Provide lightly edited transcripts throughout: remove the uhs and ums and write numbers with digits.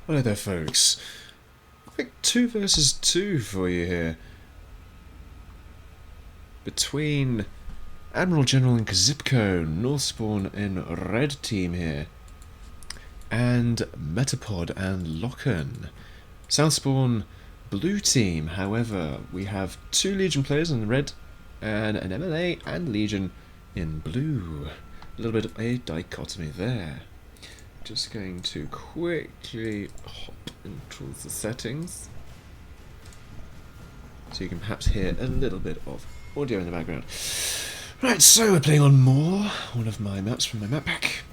Hello there, folks. Quick 2 versus 2 for you here. Between AdmiralGeneral and Qzipco, North Spawn in red team here. And Metapod and Lokken, South Spawn blue team. However, we have 2 Legion players in red and an MLA and Legion in blue. A little bit of a dichotomy there. Just going to quickly hop into the settings so you can perhaps hear a little bit of audio in the background. Right, so we're playing on More, one of my maps from my map pack.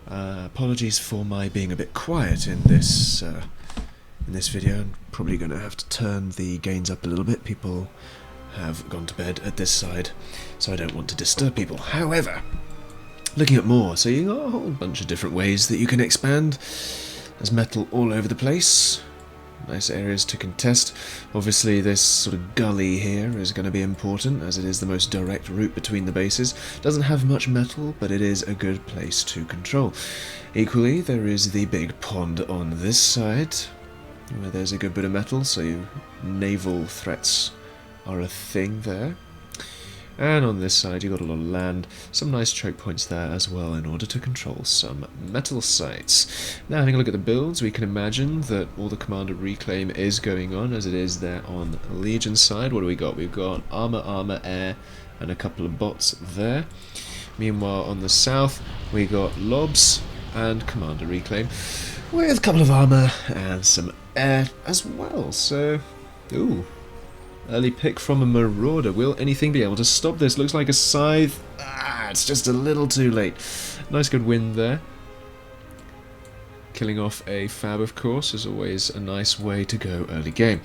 Apologies for my being a bit quiet in this video. I'm probably going to have to turn the gains up a little bit. People have gone to bed at this side, so I don't want to disturb people. However, looking at More, so you got a whole bunch of different ways that you can expand. There's metal all over the place. Nice areas to contest. Obviously this sort of gully here is going to be important, as it is the most direct route between the bases. Doesn't have much metal, but it is a good place to control. Equally, there is the big pond on this side, where there's a good bit of metal, so naval threats are a thing there. And on this side you've got a lot of land, some nice choke points there as well in order to control some metal sites. Now, having a look at the builds, we can imagine that all the commander reclaim is going on, as it is there on Legion side. What do we got? We've got armor, air, and a couple of bots there. Meanwhile, on the south we got lobs and commander reclaim, with a couple of armor and some air as well. So, ooh. Early pick from a marauder. Will anything be able to stop this? Looks like a scythe. It's just a little too late. Nice good win there. Killing off a fab, of course, is always a nice way to go early game.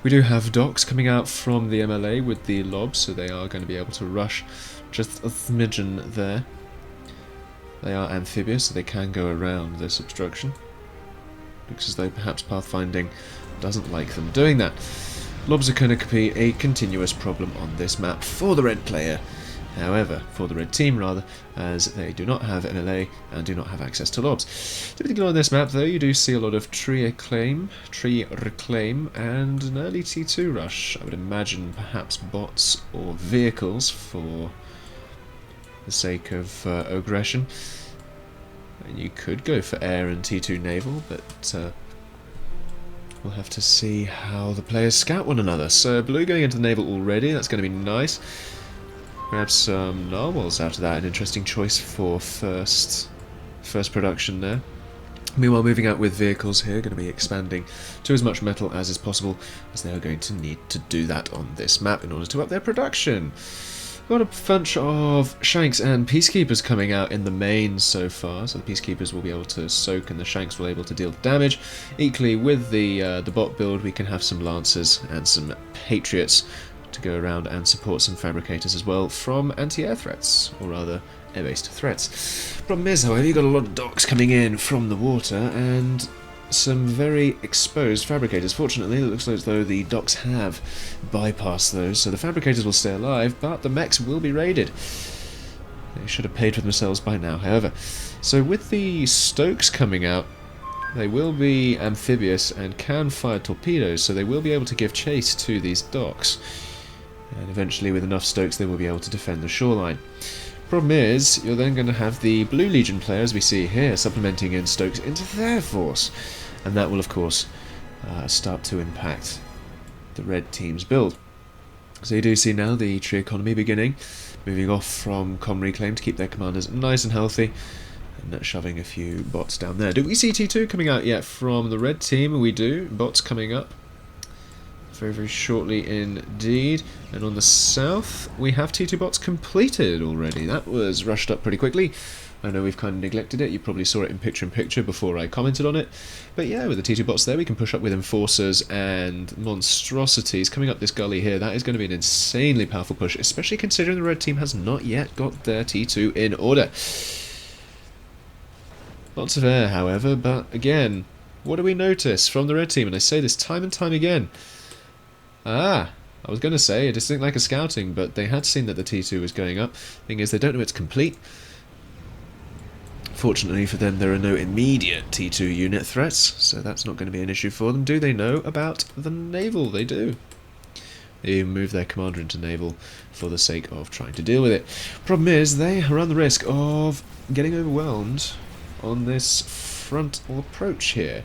We do have docks coming out from the MLA with the lobs, so they are going to be able to rush just a smidgen there. They are amphibious, so they can go around this obstruction. Looks as though perhaps pathfinding doesn't like them doing that. Lobs are going to be a continuous problem on this map for the red player. However, for the red team rather, as they do not have MLA and do not have access to lobs. Typically on this map though, you do see a lot of tree reclaim, and an early T2 rush. I would imagine perhaps bots or vehicles for the sake of aggression. And you could go for air and T2 naval, but we'll have to see how the players scout one another. So blue going into the naval already, that's going to be nice. Grab some narwhals out of that, an interesting choice for first production there. Meanwhile, moving out with vehicles here, going to be expanding to as much metal as is possible, as they are going to need to do that on this map in order to up their production. Got a bunch of Shanks and Peacekeepers coming out in the main so far, so the Peacekeepers will be able to soak and the Shanks will be able to deal damage. Equally, with the bot build, we can have some Lancers and some Patriots to go around and support some Fabricators as well from anti-air threats, or rather air-based threats. Problem is, however, you've got a lot of docks coming in from the water and some very exposed Fabricators. Fortunately, it looks as though the docks have bypassed those, so the Fabricators will stay alive, but the mechs will be raided. They should have paid for themselves by now, however. So with the Stokes coming out, they will be amphibious and can fire torpedoes, so they will be able to give chase to these docks. And eventually, with enough Stokes, they will be able to defend the shoreline. Problem is, you're then going to have the Blue Legion player, as we see here, supplementing in Stokes into their force. And that will, of course, start to impact the red team's build. So you do see now the tree economy beginning, moving off from Com Reclaim to keep their commanders nice and healthy, and shoving a few bots down there. Do we see T2 coming out yet from the red team? We do. Bots coming up very, very shortly indeed. And on the south, we have T2 bots completed already. That was rushed up pretty quickly. I know we've kind of neglected it. You probably saw it in picture before I commented on it. But yeah, with the T2 bots there, we can push up with Enforcers and Monstrosities. Coming up this gully here, that is going to be an insanely powerful push, especially considering the red team has not yet got their T2 in order. Lots of air, however, but again, what do we notice from the red team? And I say this time and time again. I was going to say, it doesn't like a scouting, but they had seen that the T2 was going up. Thing is, they don't know it's complete. Fortunately for them, there are no immediate T2 unit threats, so that's not going to be an issue for them. Do they know about the Naval? They do. They move their commander into Naval for the sake of trying to deal with it. Problem is, they run the risk of getting overwhelmed on this frontal approach here.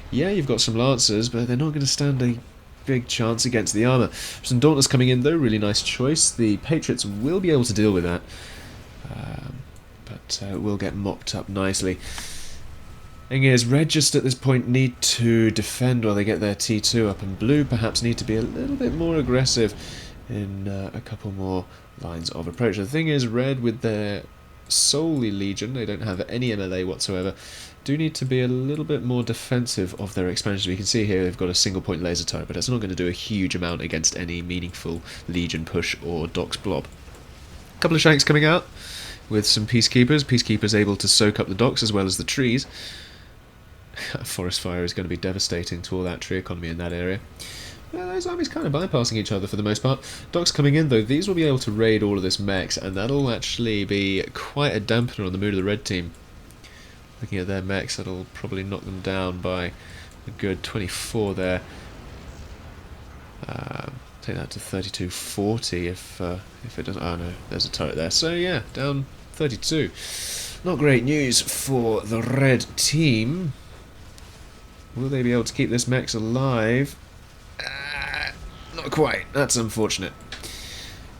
Yeah, you've got some Lancers, but they're not going to stand a big chance against the armour. Some Dauntless coming in though, really nice choice. The Patriots will be able to deal with that, but will get mopped up nicely. Thing is, Red just at this point need to defend while they get their T2 up, and Blue perhaps need to be a little bit more aggressive in a couple more lines of approach. The thing is, Red with their solely Legion, they don't have any MLA whatsoever, do need to be a little bit more defensive of their expansion. We can see here they've got a single point laser turret, but it's not going to do a huge amount against any meaningful Legion push or Docks blob. A couple of Shanks coming out with some Peacekeepers. Peacekeepers able to soak up the docks as well as the trees. Forest fire is going to be devastating to all that tree economy in that area. Yeah, those armies kind of bypassing each other for the most part. Docks coming in though, these will be able to raid all of this mechs, and that'll actually be quite a dampener on the mood of the red team. Looking at their mechs, that'll probably knock them down by a good 24 there. Take that to 3240 if it doesn't. Oh no, there's a turret there. So yeah, down 32. Not great news for the red team. Will they be able to keep this mechs alive? Not quite. That's unfortunate.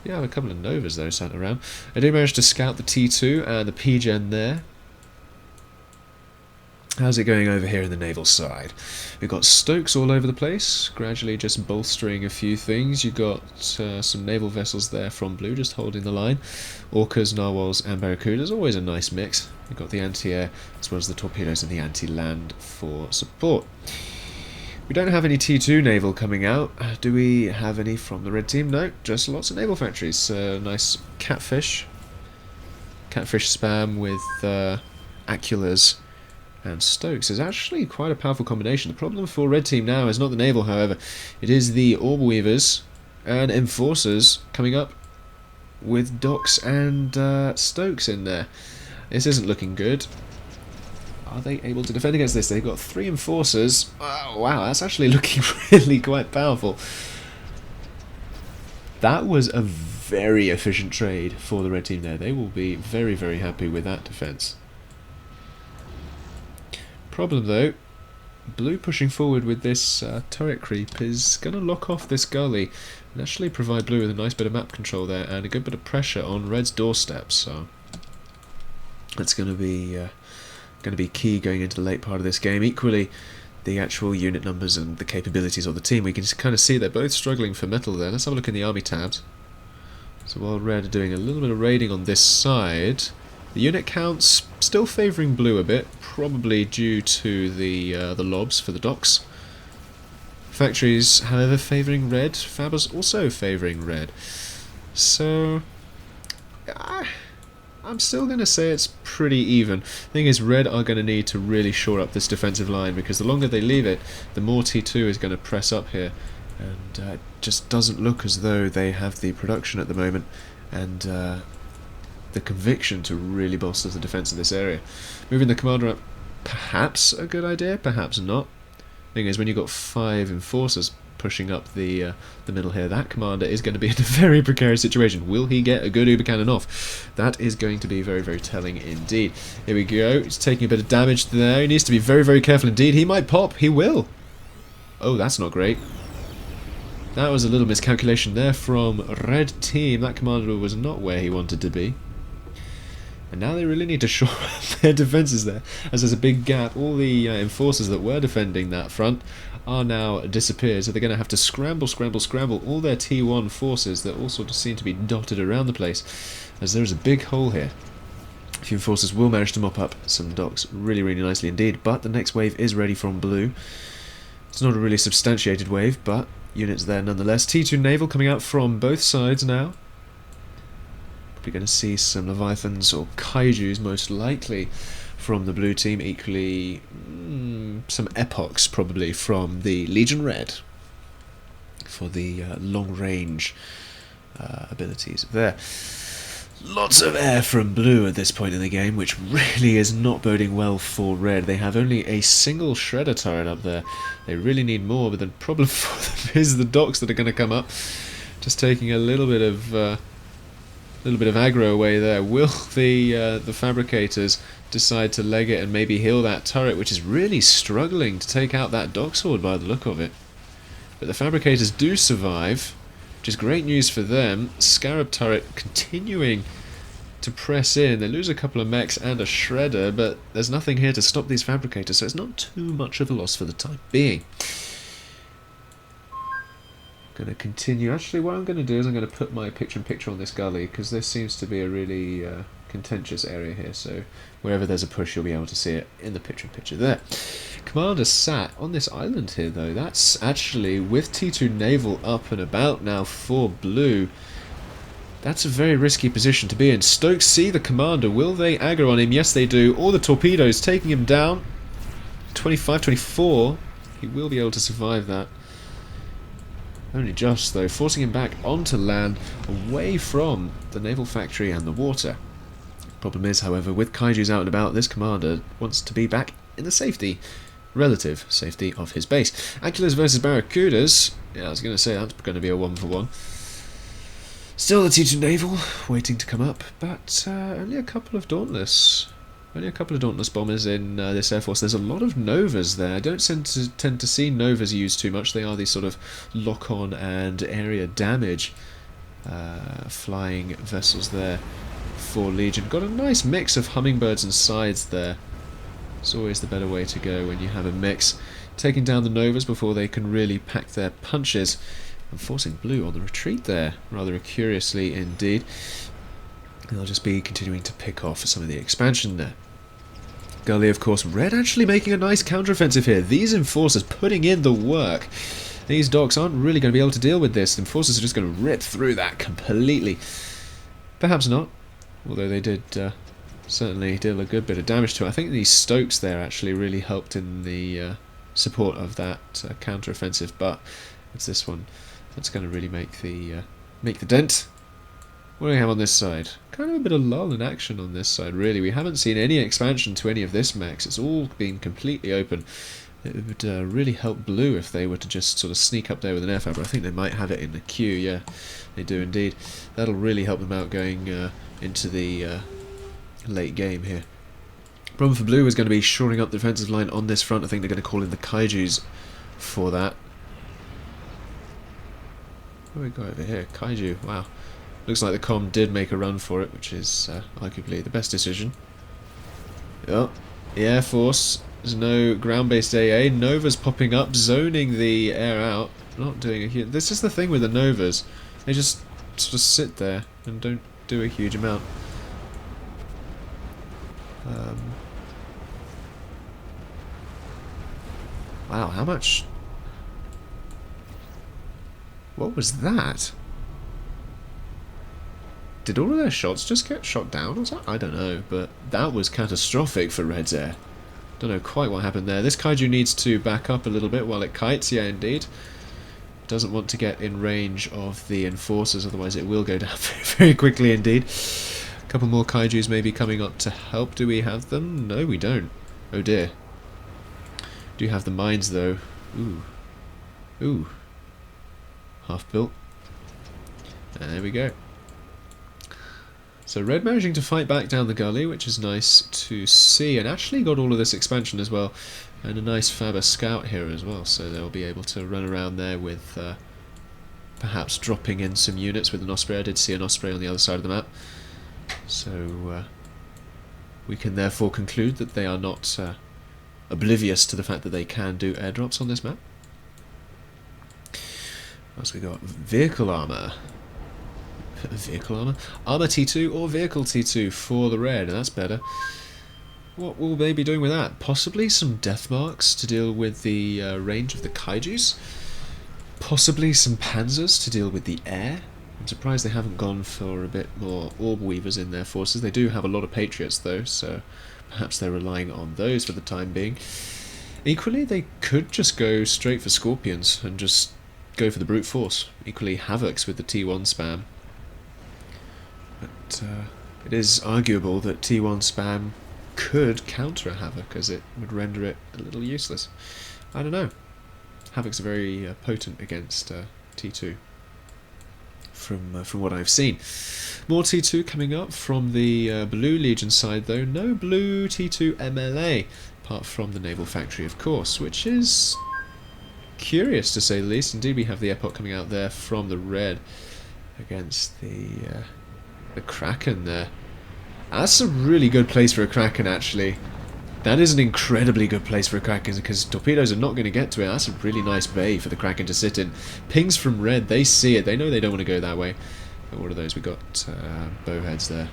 Yeah, I have a couple of Novas though sat around. I do manage to scout the T2 and the P-Gen there. How's it going over here in the naval side? We've got Stokes all over the place, gradually just bolstering a few things. You've got some naval vessels there from Blue, just holding the line. Orcas, Narwhals and Barracudas, always a nice mix. We've got the anti-air as well as the torpedoes and the anti-land for support. We don't have any T2 naval coming out. Do we have any from the red team? No, just lots of naval factories. Nice catfish spam with Aculas and Stokes is actually quite a powerful combination. The problem for red team now is not the naval, however. It is the Orb Weavers and Enforcers coming up with Docks and Stokes in there. This isn't looking good. Are they able to defend against this? They've got 3 Enforcers. Oh, wow, that's actually looking really quite powerful. That was a very efficient trade for the red team there. They will be very, very happy with that defense. Problem though, Blue pushing forward with this turret creep is going to lock off this gully and actually provide Blue with a nice bit of map control there and a good bit of pressure on Red's doorstep. So that's going to be key going into the late part of this game. Equally, the actual unit numbers and the capabilities of the team, we can just kind of see they're both struggling for metal there. Let's have a look in the army tabs. So while Red are doing a little bit of raiding on this side, the unit count's still favouring Blue a bit, probably due to the lobs for the docks. Factories, however, favouring Red. Fabbers also favouring Red. So I'm still going to say it's pretty even. Thing is, Red are going to need to really shore up this defensive line, because the longer they leave it, the more T2 is going to press up here, and it just doesn't look as though they have the production at the moment and the conviction to really bolster the defense of this area. Moving the commander up, perhaps a good idea, perhaps not. Thing is, when you've got 5 Enforcers pushing up the middle here, that commander is going to be in a very precarious situation. Will he get a good Uber Cannon off? That is going to be very, very telling indeed. Here we go. He's taking a bit of damage there. He needs to be very, very careful indeed. He might pop. He will. Oh, that's not great. That was a little miscalculation there from red team. That commander was not where he wanted to be. And now they really need to shore up their defences there, as there's a big gap. All the Enforcers that were defending that front are now disappeared, so they're going to have to scramble all their T1 forces that all sort of seem to be dotted around the place, as there's a big hole here. A few Enforcers will manage to mop up some docks really, really nicely indeed, but the next wave is ready from Blue. It's not a really substantiated wave, but units there nonetheless. T2 Naval coming out from both sides now. We're going to see some Leviathans or Kaijus most likely from the blue team, equally some Epochs probably from the Legion Red for the long range abilities there. Lots of air from blue at this point in the game, which really is not boding well for red. They have only a single shredder turret up there. They really need more, but the problem for them is the docks that are going to come up. Just taking a little bit of aggro away there. Will the fabricators decide to leg it and maybe heal that turret, which is really struggling to take out that dock sword by the look of it? But the fabricators do survive, which is great news for them. Scarab turret continuing to press in. They lose a couple of mechs and a shredder, but there's nothing here to stop these fabricators, so it's not too much of a loss for the time being. Going to continue. Actually, what I'm going to do is I'm going to put my picture-in-picture on this gully, because this seems to be a really contentious area here, so wherever there's a push you'll be able to see it in the picture-in-picture there. Commander sat on this island here though. That's actually with T2 Naval up and about now for blue. That's a very risky position to be in. Stokes see the commander. Will they aggro on him? Yes they do. All the torpedoes taking him down. 25, 24. He will be able to survive that. Only just though, forcing him back onto land, away from the naval factory and the water. Problem is, however, with Kaijus out and about, this commander wants to be back in the relative safety of his base. Aculas versus Barracudas. Yeah, I was going to say that's going to be a 1-for-1. Still the T2 Naval waiting to come up, but only a couple of Dauntless. Only a couple of Dauntless bombers in this Air Force. There's a lot of Novas there. I don't tend to see Novas used too much. They are these sort of lock-on and area damage flying vessels there for Legion. Got a nice mix of hummingbirds and sides there. It's always the better way to go when you have a mix. Taking down the Novas before they can really pack their punches. And forcing blue on the retreat there, rather curiously indeed. They'll just be continuing to pick off some of the expansion there. Gully, of course. Red actually making a nice counteroffensive here. These enforcers putting in the work. These docks aren't really going to be able to deal with this. The enforcers are just going to rip through that completely. Perhaps not. Although they did certainly deal a good bit of damage to it. I think these Stokes there actually really helped in the support of that counteroffensive. But it's this one that's going to really make the dent. What do we have on this side? Kind of a bit of lull in action on this side, really. We haven't seen any expansion to any of this mechs. It's all been completely open. It would really help blue if they were to just sort of sneak up there with an air fab. I think they might have it in the queue, yeah. They do indeed. That'll really help them out going into the late game here. Problem for blue is going to be shoring up the defensive line on this front. I think they're going to call in the Kaijus for that. What do we got over here? Kaiju, wow. Looks like the comm did make a run for it, which is arguably the best decision. Oh, the Air Force. There's no ground-based AA. Nova's popping up, zoning the air out. Not doing a huge... This is the thing with the Novas. They just sort of sit there and don't do a huge amount. Wow, how much... What was that? Did all of their shots just get shot down or something? I don't know, but that was catastrophic for Red's air. Don't know quite what happened there. This Kaiju needs to back up a little bit while it kites, yeah indeed. Doesn't want to get in range of the enforcers, otherwise it will go down very quickly indeed. A couple more Kaijus maybe coming up to help. Do we have them? No, we don't. Oh dear. Do have the mines though. Ooh. Ooh. Half built. And there we go. So Red managing to fight back down the gully, which is nice to see, and actually got all of this expansion as well, and a nice Faber scout here as well, so they'll be able to run around there with perhaps dropping in some units with an Osprey. I did see an Osprey on the other side of the map, so we can therefore conclude that they are not oblivious to the fact that they can do airdrops on this map. What else we got? Vehicle armour. Vehicle armour? Armour T2 or Vehicle T2 for the red, and that's better. What will they be doing with that? Possibly some death marks to deal with the range of the Kaijus. Possibly some Panzers to deal with the air. I'm surprised they haven't gone for a bit more Orb Weavers in their forces. They do have a lot of Patriots though, so perhaps they're relying on those for the time being. Equally, they could just go straight for Scorpions and just go for the brute force. Equally, Havocs with the T1 spam. it is arguable that T1 spam could counter a Havoc, as it would render it a little useless. I don't know. Havoc's very potent against T2. From what I've seen. More T2 coming up from the Blue Legion side, though. No blue T2+MLA, apart from the Naval Factory, of course, which is curious to say the least. Indeed, we have the Epoch coming out there from the red against the Kraken there. That's a really good place for a Kraken, actually. That is an incredibly good place for a Kraken, because torpedoes are not going to get to it. That's a really nice bay for the Kraken to sit in. Pings from red, they see it. They know they don't want to go that way. But what are those? We got bowheads there.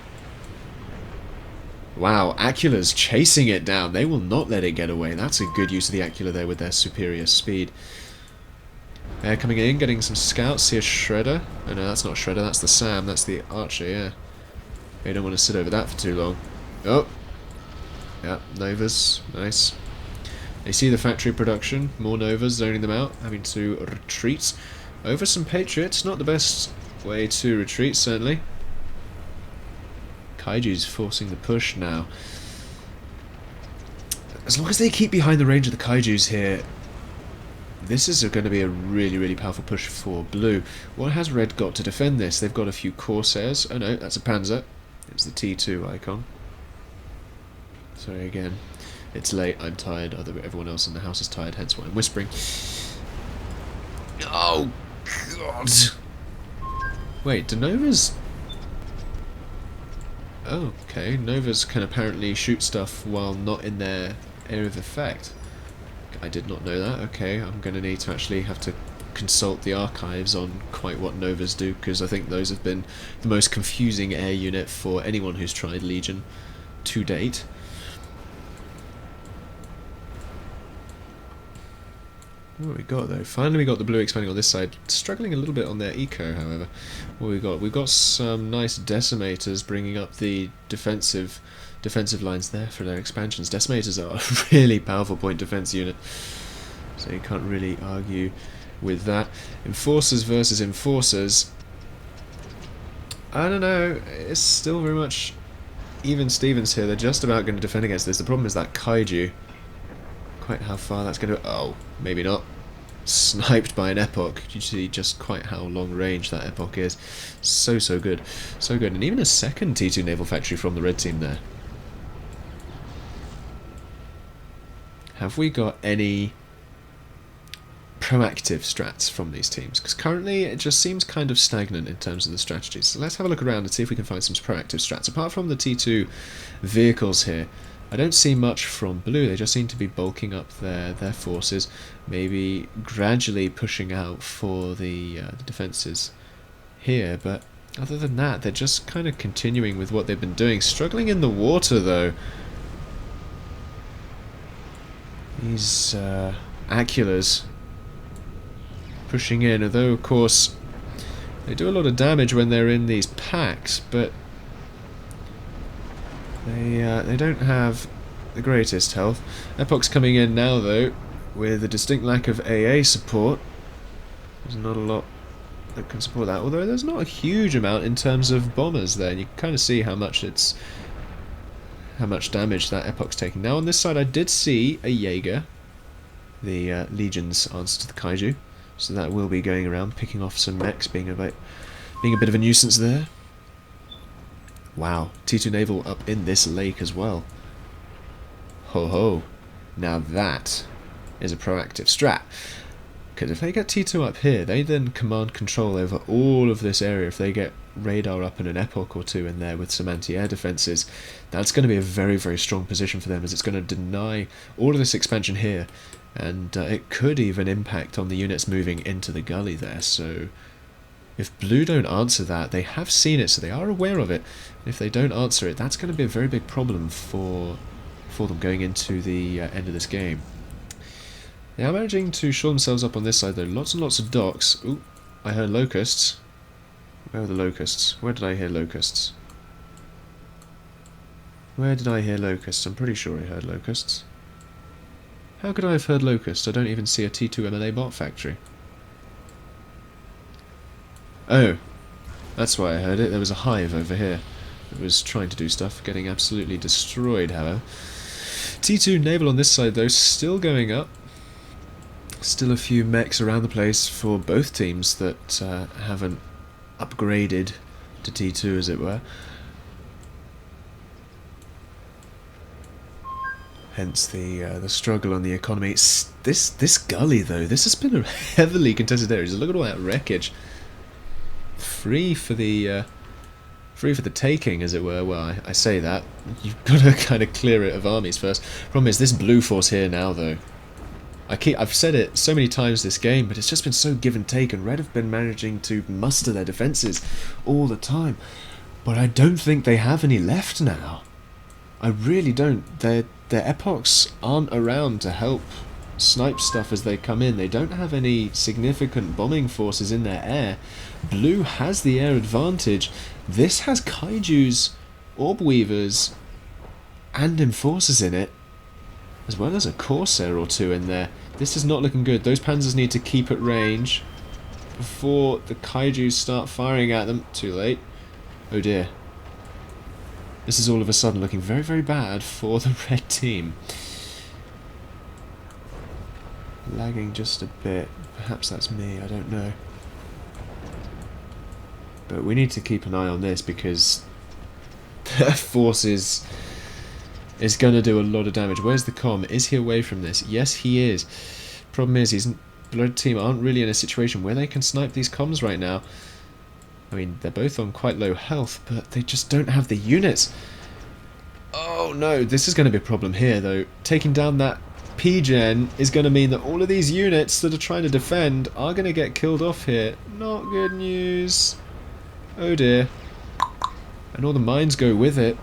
Wow, Acula's chasing it down. They will not let it get away. That's a good use of the Acula there with their superior speed. They're coming in, getting some scouts. See a Shredder. Oh no, that's not Shredder. That's the Sam. That's the Archer, yeah. They don't want to sit over that for too long. Oh! Yeah, Novas, nice. They see the factory production, more Novas zoning them out, having to retreat over some Patriots. Not the best way to retreat, certainly. Kaiju's forcing the push now. As long as they keep behind the range of the Kaijus here, this is going to be a really, really powerful push for Blue. What has Red got to defend this? They've got a few Corsairs. Oh no, that's a Panzer. It's the T2 icon. Sorry again, it's late, I'm tired, everyone else in the house is tired, hence why I'm whispering. Oh, God! Wait, do Novas... Oh, okay, Novas can apparently shoot stuff while not in their area of effect. I did not know that. Okay, I'm going to need to actually have to consult the archives on quite what Novas do, because I think those have been the most confusing air unit for anyone who's tried Legion to date. What we got though? Finally we got the blue expanding on this side. Struggling a little bit on their eco, however. What we got? We've got some nice decimators bringing up the defensive lines there for their expansions. Decimators are a really powerful point defense unit, so you can't really argue with that. Enforcers versus Enforcers. I don't know. It's still very much even Stevens here. They're just about going to defend against this. The problem is that Kaiju. Quite how far that's going to... Oh, maybe not. Sniped by an Epoch. You see just quite how long range that Epoch is. So good. So good. And even a second T2 Naval Factory from the red team there. Have we got any proactive strats from these teams? Because currently it just seems kind of stagnant in terms of the strategies. So let's have a look around and see if we can find some proactive strats. Apart from the T2 vehicles here, I don't see much from Blue. They just seem to be bulking up their forces, maybe gradually pushing out for the defences here, but other than that, they're just kind of continuing with what they've been doing. Struggling in the water, though. These Aculas pushing in, although, of course, they do a lot of damage when they're in these packs, but they don't have the greatest health. Epoch's coming in now, though, with a distinct lack of AA support. There's not a lot that can support that, although there's not a huge amount in terms of bombers there, and you can kind of see how much damage that Epoch's taking. Now on this side I did see a Jaeger, the Legion's answer to the Kaiju, so that will be going around picking off some mechs, being a bit of a nuisance there. Wow, T2 Naval up in this lake as well. Ho ho. Now that is a proactive strat. Because if they get T2 up here, they then command control over all of this area. If they get radar up and an Epoch or two in there with some anti-air defences, that's going to be a very, very strong position for them, as it's going to deny all of this expansion here. And it could even impact on the units moving into the gully there. So if Blue don't answer that, they have seen it, so they are aware of it. If they don't answer it, that's going to be a very big problem for them going into the end of this game. They are managing to shore themselves up on this side, though. Lots and lots of docks. Ooh, I heard locusts. Where are the locusts? Where did I hear locusts? Where did I hear locusts? I'm pretty sure I heard locusts. How could I have heard locusts? I don't even see a T2+MLA bot factory. Oh, that's why I heard it. There was a hive over here. that was trying to do stuff, getting absolutely destroyed, however. T2 Naval on this side, though, still going up. Still a few mechs around the place for both teams that haven't upgraded to T2, as it were. Hence the struggle on the economy. This gully, though, this has been a heavily contested area. Look at all that wreckage. Free for the taking, as it were. Well, I say that. You've got to kind of clear it of armies first. Problem is, this blue force here now, though. I've said it so many times this game, but it's just been so give and take, and Red have been managing to muster their defences all the time. But I don't think they have any left now. I really don't. Their epochs aren't around to help snipe stuff as they come in. They don't have any significant bombing forces in their air. Blue has the air advantage. This has kaijus, orb weavers, and enforcers in it, as well as a corsair or two in there. This is not looking good. Those panzers need to keep at range before the kaijus start firing at them. Too late. Oh dear. This is all of a sudden looking very, very bad for the red team. Lagging just a bit. Perhaps that's me, I don't know. But we need to keep an eye on this because their force is going to do a lot of damage. Where's the comm? Is he away from this? Yes, he is. Problem is, the red team aren't really in a situation where they can snipe these comms right now. I mean, they're both on quite low health, but they just don't have the units. Oh no, this is going to be a problem here, though. Taking down that P-Gen is going to mean that all of these units that are trying to defend are going to get killed off here. Not good news. Oh dear. And all the mines go with it.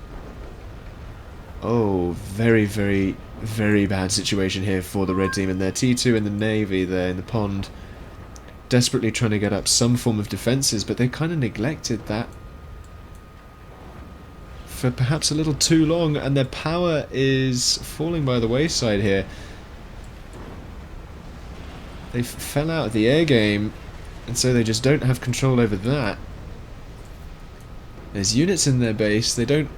Oh, very, very, very bad situation here for the red team and their T2 in the Navy there in the pond. Desperately trying to get up some form of defences, but they kind of neglected that for perhaps a little too long, and their power is falling by the wayside here. They fell out of the air game, and so they just don't have control over that. There's units in their base, they don't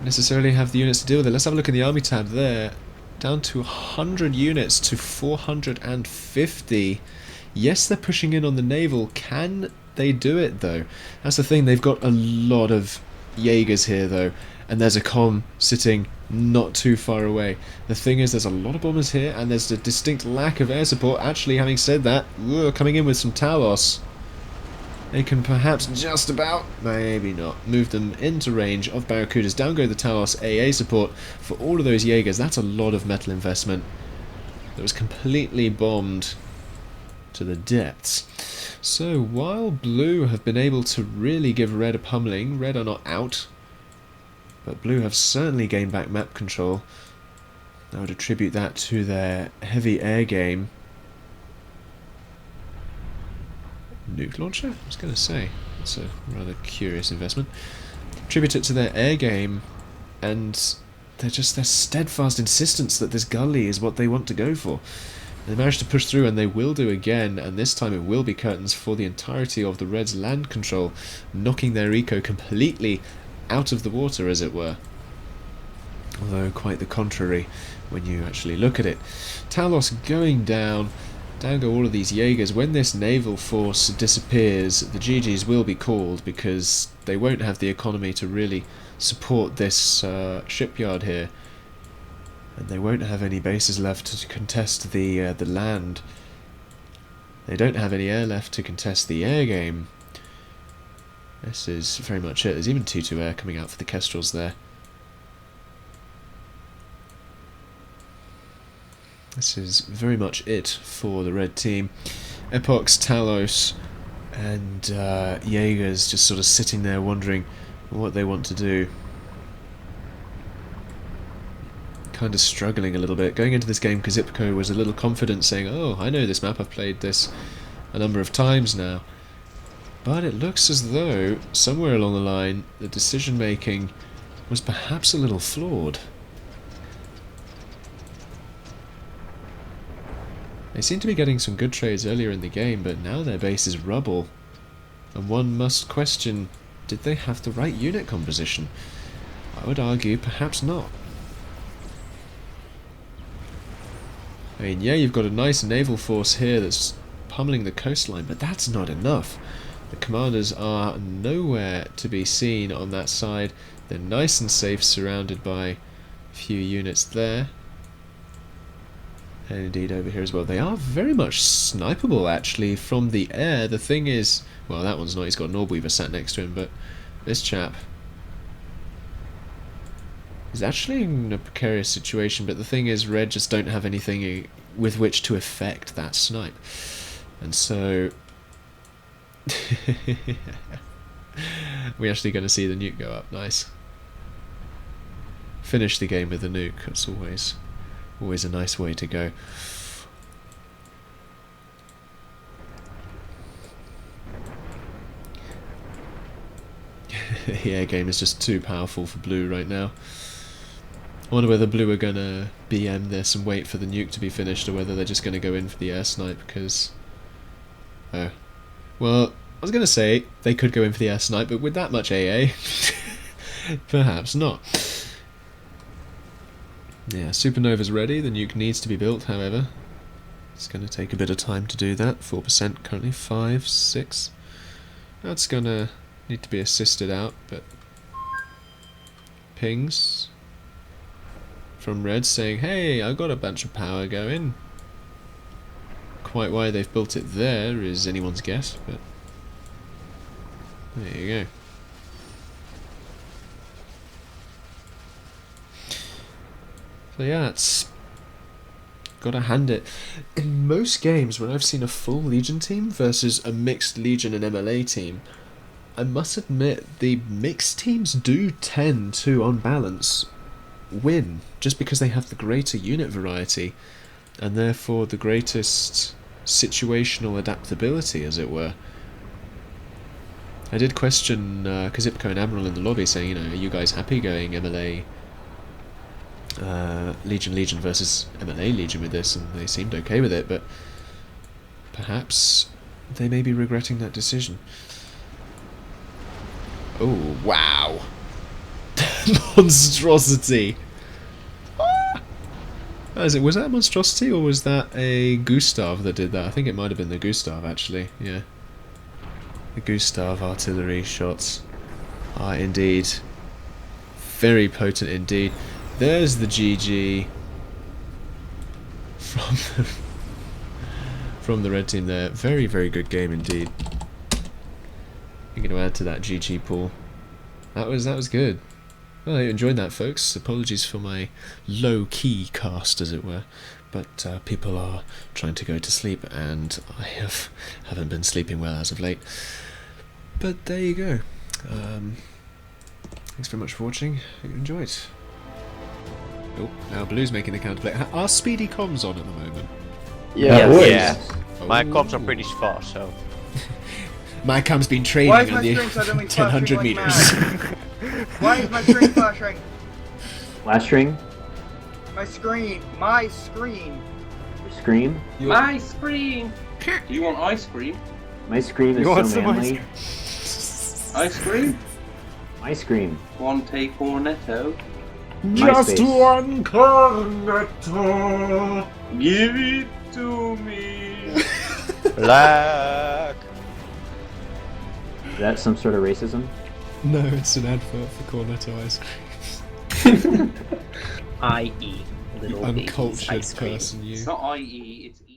necessarily have the units to deal with it. Let's have a look in the army tab there. Down to 100 units to 450. Yes, they're pushing in on the naval. Can they do it, though? That's the thing. They've got a lot of Jaegers here, though. And there's a comm sitting not too far away. The thing is, there's a lot of bombers here, and there's a distinct lack of air support. Actually, having said that, we're coming in with some Talos. They can perhaps just about, maybe not, move them into range of Barracudas. Down go the Talos AA support for all of those Jaegers. That's a lot of metal investment that was completely bombed to the depths. So while Blue have been able to really give Red a pummeling, Red are not out, but Blue have certainly gained back map control. I would attribute that to their heavy air game. Nuke launcher? I was going to say. It's a rather curious investment. Attribute it to their air game and their steadfast insistence that this gully is what they want to go for. They managed to push through, and they will do again, and this time it will be curtains for the entirety of the Reds' land control, knocking their eco completely out of the water, as it were. Although quite the contrary when you actually look at it. Talos going down. Down go all of these Jaegers. When this naval force disappears, the GGs will be called because they won't have the economy to really support this shipyard here. And they won't have any bases left to contest the land. They don't have any air left to contest the air game. This is very much it. There's even T2 air coming out for the Kestrels there. This is very much it for the red team. Epochs, Talos, and Jaegers just sort of sitting there wondering what they want to do. Kind of struggling a little bit. Going into this game, Qzipco was a little confident, saying, "Oh, I know this map, I've played this a number of times now." But it looks as though, somewhere along the line, the decision making was perhaps a little flawed. They seem to be getting some good trades earlier in the game, but now their base is rubble. And one must question did they have the right unit composition? I would argue perhaps not. I mean, yeah, you've got a nice naval force here that's pummeling the coastline, but that's not enough. The commanders are nowhere to be seen on that side. They're nice and safe, surrounded by a few units there. And indeed over here as well. They are very much snipeable, actually, from the air. The thing is... well, that one's not. He's got an Orbweaver sat next to him, but this chap is actually in a precarious situation. But the thing is, Red just don't have anything with which to effect that snipe. And so... we're actually going to see the nuke go up. Nice. Finish the game with the nuke. That's always a nice way to go. The air game is just too powerful for Blue right now. I wonder whether Blue are going to BM this and wait for the nuke to be finished, or whether they're just going to go in for the air snipe, because... oh. Well, I was going to say they could go in for the air snipe, but with that much AA, perhaps not. Yeah, Supernova's ready. The nuke needs to be built, however. It's going to take a bit of time to do that. 4% currently, 5, 6. That's going to need to be assisted out, but... pings from Red saying, hey, I've got a bunch of power going. Quite why they've built it there is anyone's guess, but... there you go. So yeah, it's gotta hand it. In most games when I've seen a full Legion team versus a mixed Legion and MLA team, I must admit the mixed teams do tend to, on balance, win, just because they have the greater unit variety and therefore the greatest situational adaptability, as it were. I did question Qzipco and Admiral in the lobby, saying, you know, are you guys happy going MLA Legion versus MLA Legion with this? And they seemed okay with it, but perhaps they may be regretting that decision. Oh, wow. Monstrosity. Was that Monstrosity, or was that a Gustav that did that? I think it might have been the Gustav, actually, yeah. The Gustav artillery shots are indeed very potent indeed. There's the GG from the red team there. Very, very good game indeed. I'm going to add to that GG pool. That was good. Well, I enjoyed that, folks. Apologies for my low-key cast, as it were. But people are trying to go to sleep, and I haven't been sleeping well as of late. But there you go. Thanks very much for watching. Hope you enjoyed. Oh, now Blue's making the counterplay. Are speedy comms on at the moment? Yeah. Oh. My comms are pretty fast, so... my com's been training on the 1000 meters. Why is my screen flashing? Last string? My screen. Scream? My screen! Do you want ice cream? My scream is so manly. Ice cream? My scream. One take cornetto. Just one cornetto. Give it to me. Black. Is that some sort of racism? No, it's an advert for Cornetto ice cream. I.e. little You babies uncultured ice cream. person, you. It's not IE, it's E.